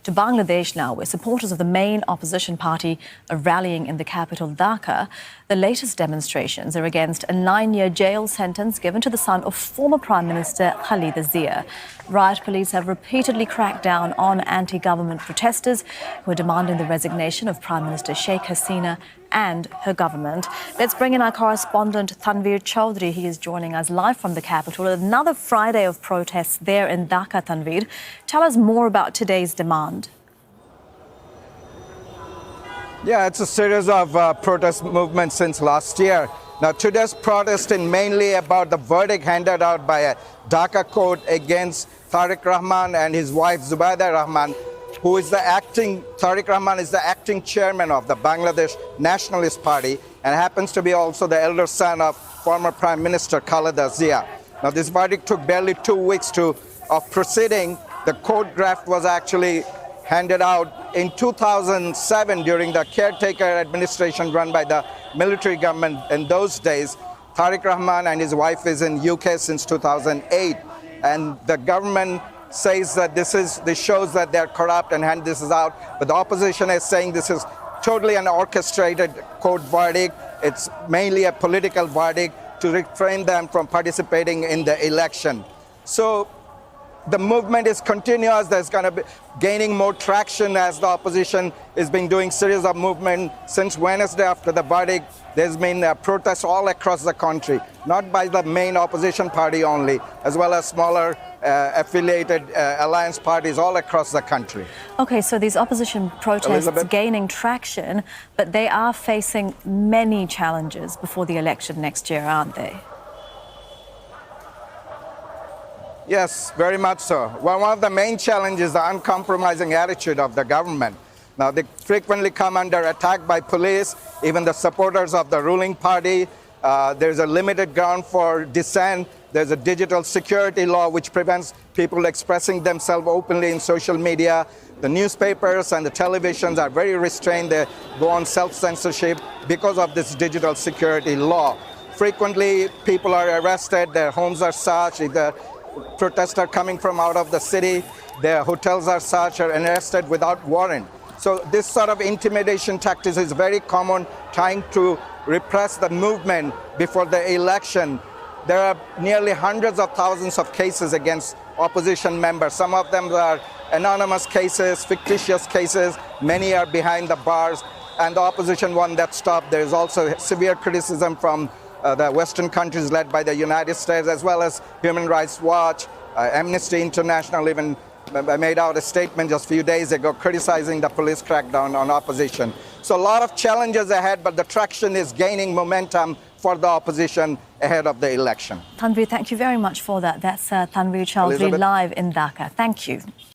to Bangladesh now, where supporters of the main opposition party are rallying in the capital, Dhaka. The latest demonstrations are against a 9-year jail sentence given to the son of former Prime Minister Khalida Zia. Riot police have repeatedly cracked down on anti-government protesters who are demanding the resignation of Prime Minister Sheikh Hasina and her government. Let's bring in our correspondent Tanveer Chowdhury. He is joining us live from the capital. Another Friday of protests there in Dhaka, Tanveer. Tell us more about today's demand. Yeah, it's a series of protest movements since last year. Now, today's protest is mainly about the verdict handed out by a Dhaka court against Tariq Rahman and his wife Zubaida Rahman, who is Tariq Rahman is the acting chairman of the Bangladesh Nationalist Party and happens to be also the elder son of former Prime Minister Khalida Zia. Now, this verdict took barely 2 weeks of proceeding. The court draft was actually handed out in 2007 during the caretaker administration run by the military government in those days. Tariq Rahman and his wife is in UK since 2008, and the government says that this shows that they're corrupt and hand this is out. But the opposition is saying this is totally an orchestrated court verdict. It's mainly a political verdict to refrain them from participating in the election. So the movement is continuous. There's going to be gaining more traction as the opposition has been doing series of movement since Wednesday after the verdict. There's been protests all across the country, not by the main opposition party only, as well as smaller affiliated alliance parties all across the country. Okay, so these opposition protests gaining traction, but they are facing many challenges before the election next year, aren't they? Yes, very much so. Well, one of the main challenges is the uncompromising attitude of the government. Now, they frequently come under attack by police, even the supporters of the ruling party. There's a limited ground for dissent. There's a digital security law which prevents people expressing themselves openly in social media. The newspapers and the televisions are very restrained. They go on self-censorship because of this digital security law. Frequently, people are arrested, their homes are searched. If the protests are coming from out of the city, their hotels are searched or arrested without warrant. So this sort of intimidation tactics is very common, trying to repress the movement before the election. There are nearly hundreds of thousands of cases against opposition members. Some of them are anonymous cases, fictitious cases. Many are behind the bars. And the opposition one that stopped, there is also severe criticism from the Western countries led by the United States, as well as Human Rights Watch. Amnesty International even made out a statement just a few days ago criticizing the police crackdown on opposition. So a lot of challenges ahead, but the traction is gaining momentum for the opposition ahead of the election. Tanveer, thank you very much for that. That's Tanveer Chowdhury live in Dhaka. Thank you.